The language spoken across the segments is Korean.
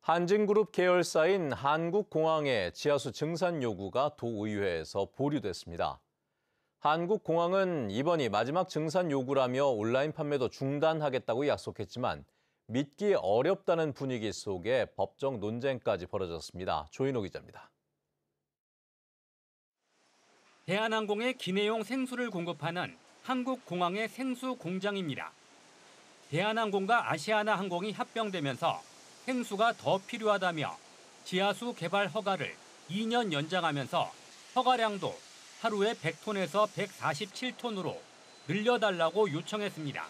한진그룹 계열사인 한국공항의 지하수 증산 요구가 도의회에서 보류됐습니다. 한국공항은 이번이 마지막 증산 요구라며 온라인 판매도 중단하겠다고 약속했지만 믿기 어렵다는 분위기 속에 법적 논쟁까지 벌어졌습니다. 조인호 기자입니다. 대한항공의 기내용 생수를 공급하는 한국공항의 생수 공장입니다. 대한항공과 아시아나항공이 합병되면서 생수가 더 필요하다며 지하수 개발 허가를 2년 연장하면서 허가량도 하루에 100톤에서 147톤으로 늘려달라고 요청했습니다.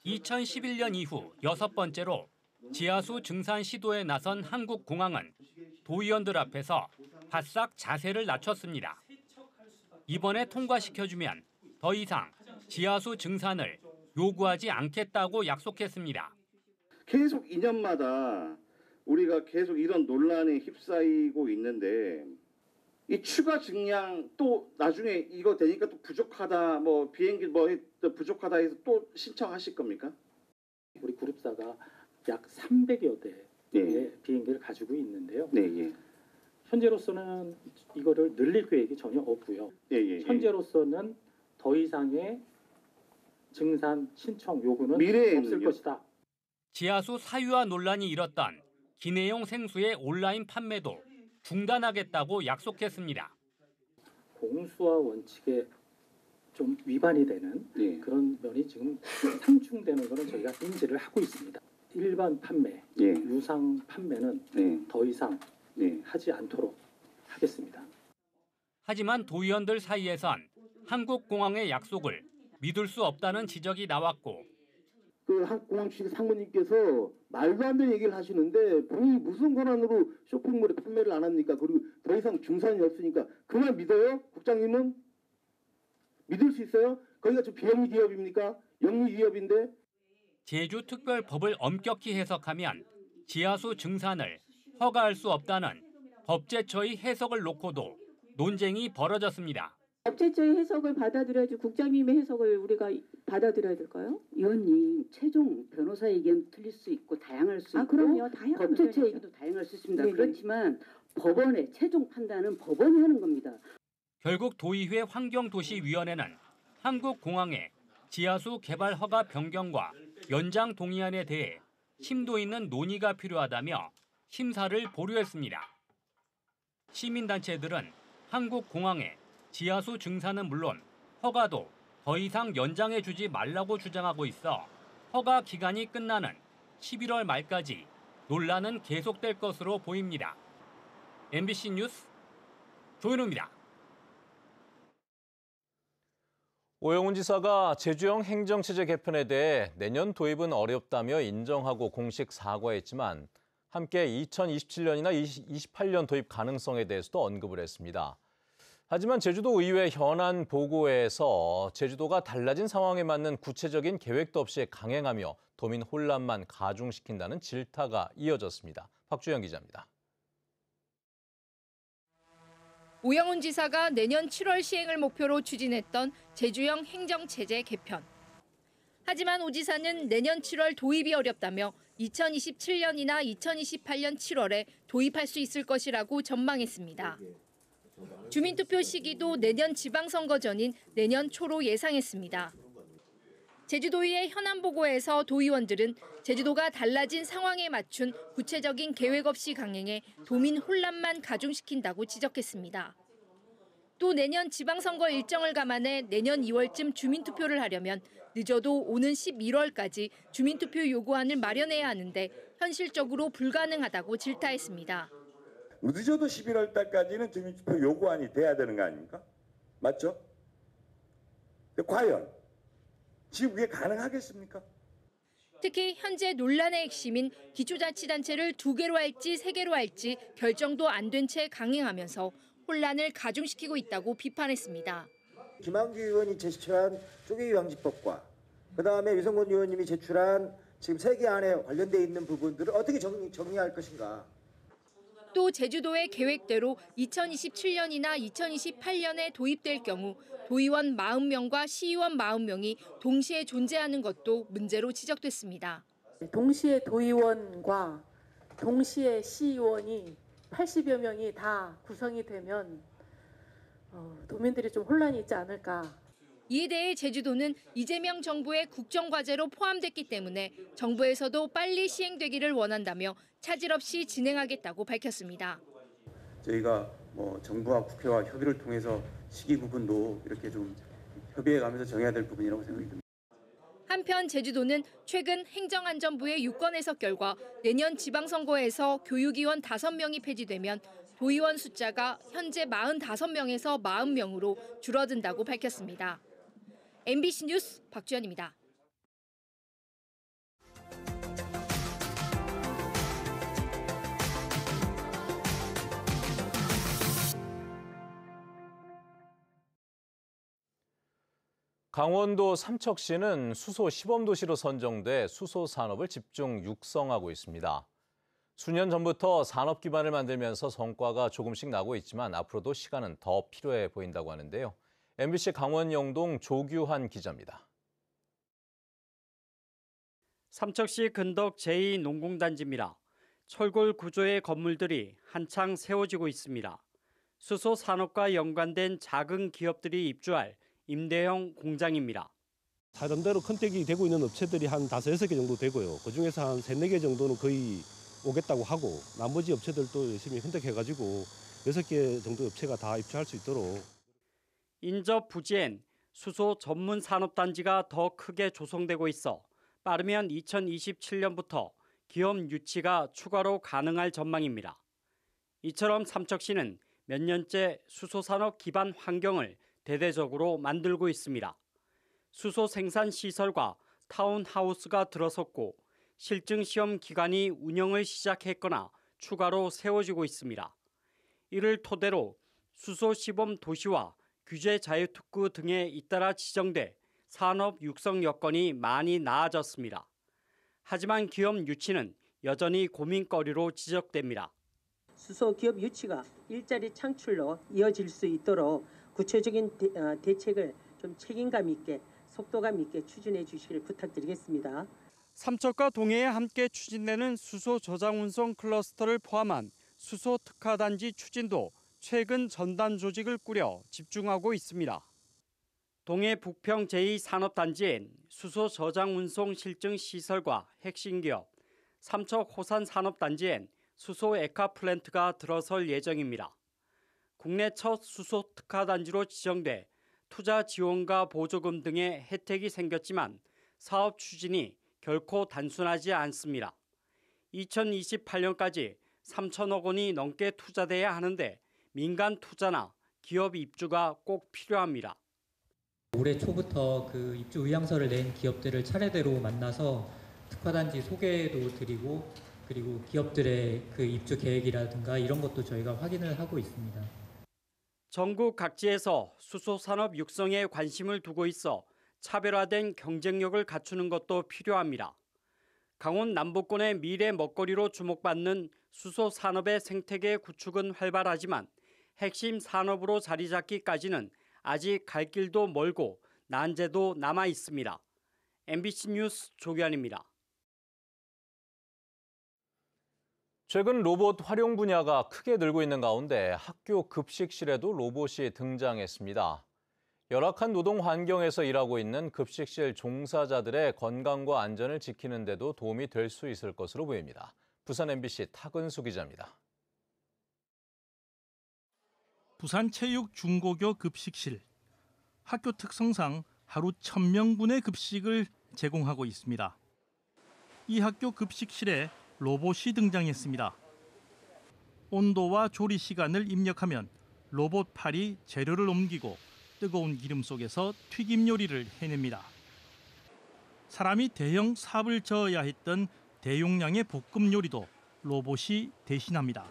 2011년 이후 6번째로 지하수 증산 시도에 나선 한국공항은 도의원들 앞에서 바싹 자세를 낮췄습니다. 이번에 통과시켜주면 더 이상 지하수 증산을 요구하지 않겠다고 약속했습니다. 계속 2년마다 우리가 계속 이런 논란에 휩싸이고 있는데 이 추가 증량 또 나중에 이거 되니까 또 부족하다 뭐 비행기 뭐 부족하다 해서 또 신청하실 겁니까? 우리 그룹사가 약 300여 대의 비행기를 가지고 있는데요. 현재로서는 이거를 늘릴 계획이 전혀 없고요. 현재로서는 더 이상의 증산 신청 요구는 없을 것이다. 지하수 사유화 논란이 일었던 기내용 생수의 온라인 판매도 중단하겠다고 약속했습니다. 공수화 원칙에 좀 위반이 되는 그런 면이 지금 상충되는 것은 저희가 인지를 하고 있습니다. 일반 판매, 유상 판매는 더 이상 하지 않도록 하겠습니다. 하지만 도의원들 사이에선 한국공항의 약속을 믿을 수 없다는 지적이 나왔고 그 한국공항 측 상무님께서 말도 안 되는 얘기를 하시는데 본인이 무슨 권한으로 쇼핑몰에 판매를 안 합니까? 그리고 더 이상 증산이 없으니까 그만 믿어요? 국장님은? 믿을 수 있어요? 거기가 좀 비영리 기업입니까? 영리 기업인데? 제주특별법을 엄격히 해석하면 지하수 증산을 허가할 수 없다는 법제처의 해석을 놓고도 논쟁이 벌어졌습니다. 법제처의 해석을 받아들여야지 국장님의 해석을 우리가 받아들여야 될까요? 의원님, 최종 변호사 의견 틀릴 수 있고 다양할 수 있고 그럼요. 법제처 얘기도 다양할 수 있습니다. 그렇지만 법원의 최종 판단은 법원이 하는 겁니다. 결국 도의회 환경도시위원회는 한국공항의 지하수 개발 허가 변경과 연장 동의안에 대해 심도 있는 논의가 필요하다며 심사를 보류했습니다. 시민단체들은 한국공항의 지하수 증산은 물론 허가도 더 이상 연장해주지 말라고 주장하고 있어 허가 기간이 끝나는 11월 말까지 논란은 계속될 것으로 보입니다. MBC 뉴스 조인호입니다. 오영훈 지사가 제주형 행정체제 개편에 대해 내년 도입은 어렵다며 인정하고 공식 사과했지만 함께 2027년이나 2028년 도입 가능성에 대해서도 언급을 했습니다. 하지만 제주도 의회 현안 보고에서 제주도가 달라진 상황에 맞는 구체적인 계획도 없이 강행하며 도민 혼란만 가중시킨다는 질타가 이어졌습니다. 박주영 기자입니다. 오영훈 지사가 내년 7월 시행을 목표로 추진했던 제주형 행정체제 개편. 하지만 오 지사는 내년 7월 도입이 어렵다며 2027년이나 2028년 7월에 도입할 수 있을 것이라고 전망했습니다. 주민투표 시기도 내년 지방선거 전인 내년 초로 예상했습니다. 제주도의회 현안보고에서 도의원들은 제주도가 달라진 상황에 맞춘 구체적인 계획 없이 강행해 도민 혼란만 가중시킨다고 지적했습니다. 또 내년 지방선거 일정을 감안해 내년 2월쯤 주민투표를 하려면 늦어도 오는 11월까지 주민투표 요구안을 마련해야 하는데 현실적으로 불가능하다고 질타했습니다. 늦어도 11월 달까지는 주민투표 요구안이 돼야 되는 거 아닙니까? 맞죠? 과연 지금 그게 가능하겠습니까? 특히 현재 논란의 핵심인 기초자치단체를 2개로 할지 3개로 할지 결정도 안 된 채 강행하면서 혼란을 가중시키고 있다고 비판했습니다. 김한규 의원이 제출한 쪼개기방지법과 그다음에 유성권 의원님이 제출한 지금 3개 안에 관련돼 있는 부분들을 어떻게 정리할 것인가. 또 제주도의 계획대로 2027년이나 2028년에 도입될 경우 도의원 40명과 시의원 40명이 동시에 존재하는 것도 문제로 지적됐습니다. 동시에 도의원과 동시에 시의원이 80여 명이 다 구성이 되면 도민들이 좀 혼란이 있지 않을까. 이에 대해 제주도는 이재명 정부의 국정과제로 포함됐기 때문에 정부에서도 빨리 시행되기를 원한다며 차질 없이 진행하겠다고 밝혔습니다. 저희가 정부와 국회와 협의를 통해서 시기 부분도 이렇게 좀 협의해가면서 정해야 될 부분이라고 생각이 듭니다. 한편 제주도는 최근 행정안전부의 유권 해석 결과 내년 지방선거에서 교육위원 5명이 폐지되면 도의원 숫자가 현재 45명에서 40명으로 줄어든다고 밝혔습니다. MBC 뉴스 박주연입니다. 강원도 삼척시는 수소 시범도시로 선정돼 수소 산업을 집중 육성하고 있습니다. 수년 전부터 산업 기반을 만들면서 성과가 조금씩 나고 있지만 앞으로도 시간은 더 필요해 보인다고 하는데요. MBC 강원 영동 조규환 기자입니다. 삼척시 근덕 제2농공단지입니다. 철골 구조의 건물들이 한창 세워지고 있습니다. 수소 산업과 연관된 작은 기업들이 입주할 임대형 공장입니다. 나름대로 컨택이 되고 있는 업체들이 한 5, 6개 정도 되고요. 그중에서 한 3, 4개 정도는 거의 오겠다고 하고 나머지 업체들도 열심히 컨택해가지고 6개 정도 업체가 다 입주할 수 있도록. 인접 부지엔 수소 전문 산업단지가 더 크게 조성되고 있어 빠르면 2027년부터 기업 유치가 추가로 가능할 전망입니다. 이처럼 삼척시는 몇 년째 수소 산업 기반 환경을 대대적으로 만들고 있습니다. 수소 생산 시설과 타운하우스가 들어섰고 실증 시험 기관이 운영을 시작했거나 추가로 세워지고 있습니다. 이를 토대로 수소 시범 도시와 규제 자유특구 등에 잇따라 지정돼 산업 육성 여건이 많이 나아졌습니다. 하지만 기업 유치는 여전히 고민거리로 지적됩니다. 수소 기업 유치가 일자리 창출로 이어질 수 있도록 구체적인 대책을 좀 책임감 있게 속도감 있게 추진해 주시길 부탁드리겠습니다. 삼척과 동해에 함께 추진되는 수소 저장 운송 클러스터를 포함한 수소 특화단지 추진도 최근 전단 조직을 꾸려 집중하고 있습니다. 동해 북평 제2산업단지엔 수소 저장 운송 실증 시설과 핵심 기업, 삼척 호산 산업단지엔 수소 에카 플랜트가 들어설 예정입니다. 국내 첫 수소 특화단지로 지정돼 투자 지원과 보조금 등의 혜택이 생겼지만 사업 추진이 결코 단순하지 않습니다. 2028년까지 3천억 원이 넘게 투자돼야 하는데 민간 투자나 기업 입주가 꼭 필요합니다. 올해 초부터 그 입주 의향서를 낸 기업들을 차례대로 만나서 특화단지 소개도 드리고 그리고 기업들의 그 입주 계획이라든가 이런 것도 저희가 확인을 하고 있습니다. 전국 각지에서 수소 산업 육성에 관심을 두고 있어 차별화된 경쟁력을 갖추는 것도 필요합니다. 강원 남부권의 미래 먹거리로 주목받는 수소 산업의 생태계 구축은 활발하지만 핵심 산업으로 자리 잡기까지는 아직 갈 길도 멀고 난제도 남아 있습니다. MBC 뉴스 조규환입니다. 최근 로봇 활용 분야가 크게 늘고 있는 가운데 학교 급식실에도 로봇이 등장했습니다. 열악한 노동 환경에서 일하고 있는 급식실 종사자들의 건강과 안전을 지키는 데도 도움이 될 수 있을 것으로 보입니다. 부산 MBC 탁은수 기자입니다. 부산 체육 중고교 급식실. 학교 특성상 하루 1,000명분의 급식을 제공하고 있습니다. 이 학교 급식실에 로봇이 등장했습니다. 온도와 조리 시간을 입력하면 로봇 팔이 재료를 옮기고 뜨거운 기름 속에서 튀김 요리를 해냅니다. 사람이 대형 삽을 저어야 했던 대용량의 볶음 요리도 로봇이 대신합니다.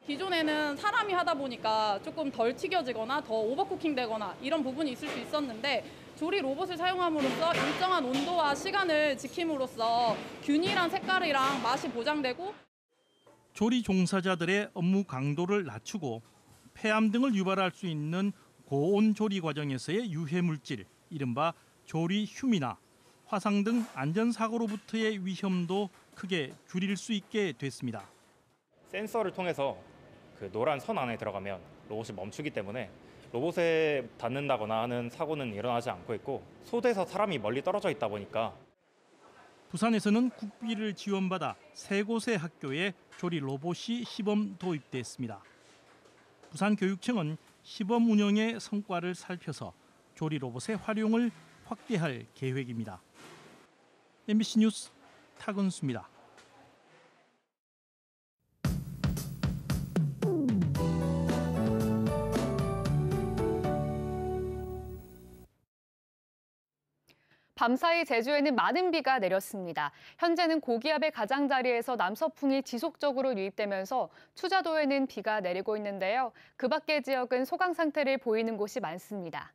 기존에는 사람이 하다 보니까 조금 덜 튀겨지거나 더 오버쿠킹 되거나 이런 부분이 있을 수 있었는데 조리 로봇을 사용함으로써 일정한 온도와 시간을 지킴으로써 균일한 색깔이랑 맛이 보장되고 조리 종사자들의 업무 강도를 낮추고 폐암 등을 유발할 수 있는 고온 조리 과정에서의 유해 물질, 이른바 조리 휴미나 화상 등 안전사고로부터의 위험도 크게 줄일 수 있게 됐습니다. 센서를 통해서 그 노란 선 안에 들어가면 로봇이 멈추기 때문에 로봇에 닿는다거나 하는 사고는 일어나지 않고 있고 소대에서 사람이 멀리 떨어져 있다 보니까 부산에서는 국비를 지원받아 3곳의 학교에 조리 로봇이 시범 도입됐습니다. 부산교육청은 시범 운영의 성과를 살펴서 조리 로봇의 활용을 확대할 계획입니다. MBC 뉴스 탁은수입니다. 밤사이 제주에는 많은 비가 내렸습니다. 현재는 고기압의 가장자리에서 남서풍이 지속적으로 유입되면서 추자도에는 비가 내리고 있는데요. 그 밖의 지역은 소강 상태를 보이는 곳이 많습니다.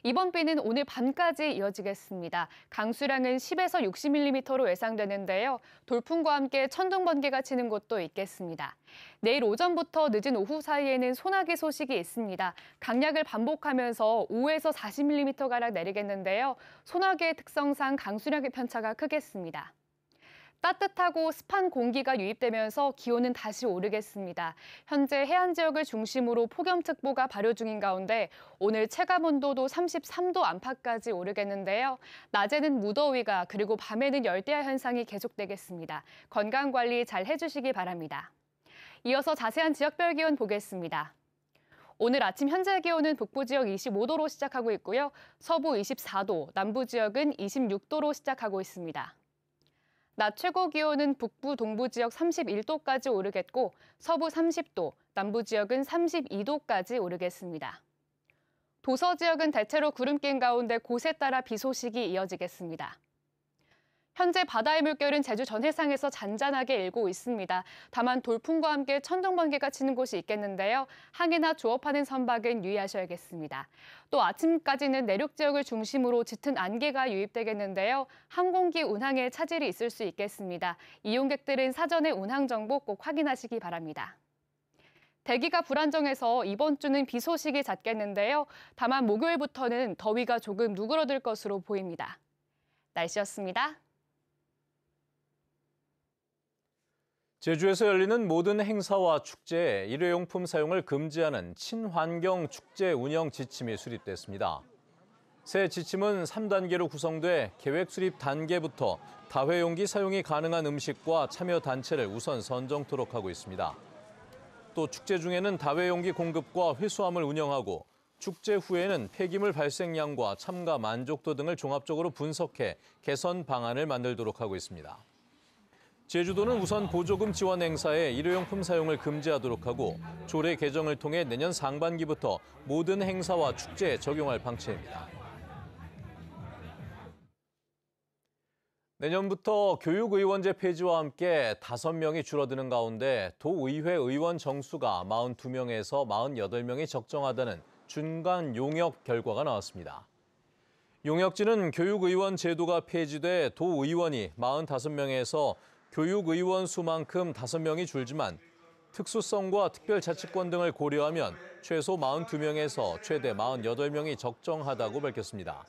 이번 비는 오늘 밤까지 이어지겠습니다. 강수량은 10에서 60mm로 예상되는데요. 돌풍과 함께 천둥 번개가 치는 곳도 있겠습니다. 내일 오전부터 늦은 오후 사이에는 소나기 소식이 있습니다. 강약을 반복하면서 5에서 40mm가량 내리겠는데요. 소나기의 특성상 강수량의 편차가 크겠습니다. 따뜻하고 습한 공기가 유입되면서 기온은 다시 오르겠습니다. 현재 해안 지역을 중심으로 폭염특보가 발효 중인 가운데 오늘 체감온도도 33도 안팎까지 오르겠는데요. 낮에는 무더위가 그리고 밤에는 열대야 현상이 계속되겠습니다. 건강관리 잘 해주시기 바랍니다. 이어서 자세한 지역별 기온 보겠습니다. 오늘 아침 현재 기온은 북부 지역 25도로 시작하고 있고요. 서부 24도, 남부 지역은 26도로 시작하고 있습니다. 낮 최고 기온은 북부, 동부 지역 31도까지 오르겠고 서부 30도, 남부 지역은 32도까지 오르겠습니다. 도서 지역은 대체로 구름 낀 가운데 곳에 따라 비 소식이 이어지겠습니다. 현재 바다의 물결은 제주 전해상에서 잔잔하게 일고 있습니다. 다만 돌풍과 함께 천둥 번개가 치는 곳이 있겠는데요. 항해나 조업하는 선박은 유의하셔야겠습니다. 또 아침까지는 내륙 지역을 중심으로 짙은 안개가 유입되겠는데요. 항공기 운항에 차질이 있을 수 있겠습니다. 이용객들은 사전에 운항 정보 꼭 확인하시기 바랍니다. 대기가 불안정해서 이번 주는 비 소식이 잦겠는데요. 다만 목요일부터는 더위가 조금 누그러들 것으로 보입니다. 날씨였습니다. 제주에서 열리는 모든 행사와 축제에 일회용품 사용을 금지하는 친환경 축제 운영 지침이 수립됐습니다. 새 지침은 3단계로 구성돼 계획 수립 단계부터 다회용기 사용이 가능한 음식과 참여 단체를 우선 선정토록 하고 있습니다. 또 축제 중에는 다회용기 공급과 회수함을 운영하고 축제 후에는 폐기물 발생량과 참가 만족도 등을 종합적으로 분석해 개선 방안을 만들도록 하고 있습니다. 제주도는 우선 보조금 지원 행사에 일회용품 사용을 금지하도록 하고 조례 개정을 통해 내년 상반기부터 모든 행사와 축제에 적용할 방침입니다. 내년부터 교육의원제 폐지와 함께 5명이 줄어드는 가운데 도의회 의원 정수가 42명에서 48명이 적정하다는 중간 용역 결과가 나왔습니다. 용역지는 교육의원 제도가 폐지돼 도의원이 45명에서 교육의원 수만큼 5명이 줄지만 특수성과 특별자치권 등을 고려하면 최소 42명에서 최대 48명이 적정하다고 밝혔습니다.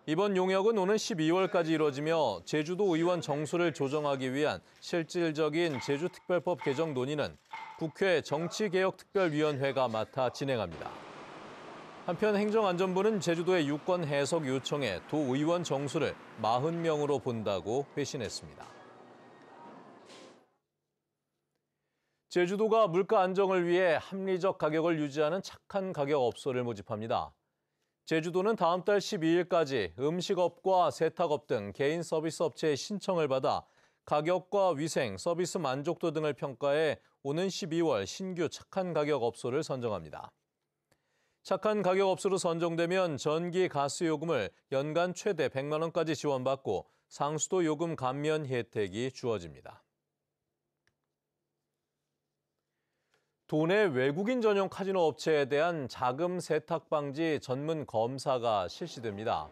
이번 용역은 오는 12월까지 이뤄지며 제주도 의원 정수를 조정하기 위한 실질적인 제주특별법 개정 논의는 국회 정치개혁특별위원회가 맡아 진행합니다. 한편 행정안전부는 제주도의 유권 해석 요청에 도의원 정수를 40명으로 본다고 회신했습니다. 제주도가 물가 안정을 위해 합리적 가격을 유지하는 착한 가격 업소를 모집합니다. 제주도는 다음 달 12일까지 음식업과 세탁업 등 개인 서비스 업체의 신청을 받아 가격과 위생, 서비스 만족도 등을 평가해 오는 12월 신규 착한 가격 업소를 선정합니다. 착한 가격 업소로 선정되면 전기, 가스 요금을 연간 최대 100만 원까지 지원받고 상수도 요금 감면 혜택이 주어집니다. 도내 외국인 전용 카지노 업체에 대한 자금 세탁 방지 전문 검사가 실시됩니다.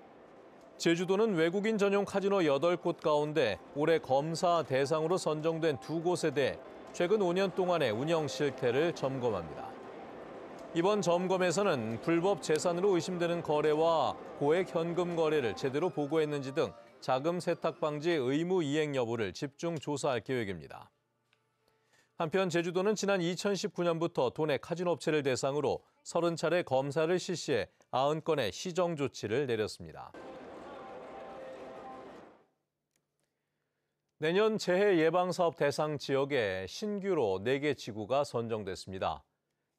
제주도는 외국인 전용 카지노 8곳 가운데 올해 검사 대상으로 선정된 2곳에 대해 최근 5년 동안의 운영 실태를 점검합니다. 이번 점검에서는 불법 재산으로 의심되는 거래와 고액 현금 거래를 제대로 보고했는지 등 자금 세탁 방지 의무 이행 여부를 집중 조사할 계획입니다. 한편 제주도는 지난 2019년부터 도내 카지노 업체를 대상으로 30차례 검사를 실시해 90건의 시정 조치를 내렸습니다. 내년 재해 예방 사업 대상 지역에 신규로 4개 지구가 선정됐습니다.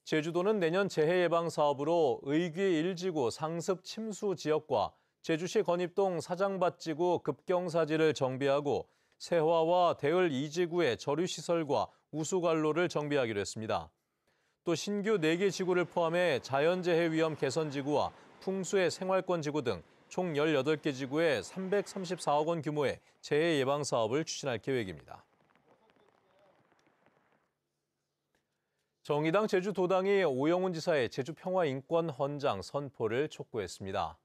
제주도는 내년 재해 예방 사업으로 의귀 1지구 상습 침수 지역과 제주시 건입동 사장밭 지구 급경사지를 정비하고 세화와 대을 2지구의 저류시설과 우수관로를 정비하기로 했습니다. 또 신규 4개 지구를 포함해 자연재해 위험 개선 지구와 풍수의 생활권 지구 등 총 18개 지구에 334억 원 규모의 재해 예방 사업을 추진할 계획입니다. 정의당 제주도당이 오영훈 지사의 제주평화인권헌장 선포를 촉구했습니다.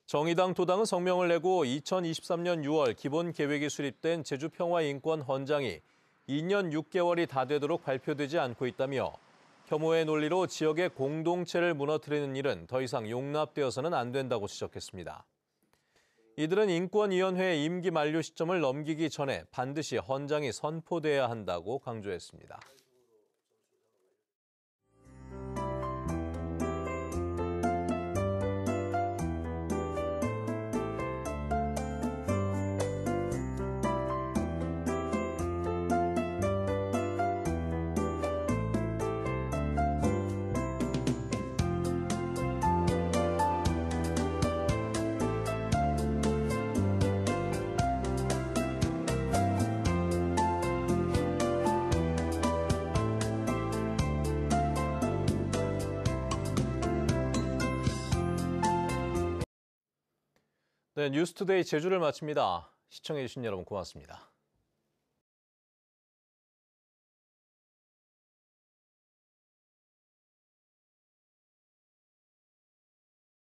정의당 도당은 성명을 내고 2023년 6월 기본계획이 수립된 제주평화인권헌장이 2년 6개월이 다 되도록 발표되지 않고 있다며 혐오의 논리로 지역의 공동체를 무너뜨리는 일은 더 이상 용납되어서는 안 된다고 지적했습니다. 이들은 인권위원회의 임기 만료 시점을 넘기기 전에 반드시 헌장이 선포돼야 한다고 강조했습니다. 네, 뉴스투데이 제주를 마칩니다. 시청해주신 여러분 고맙습니다.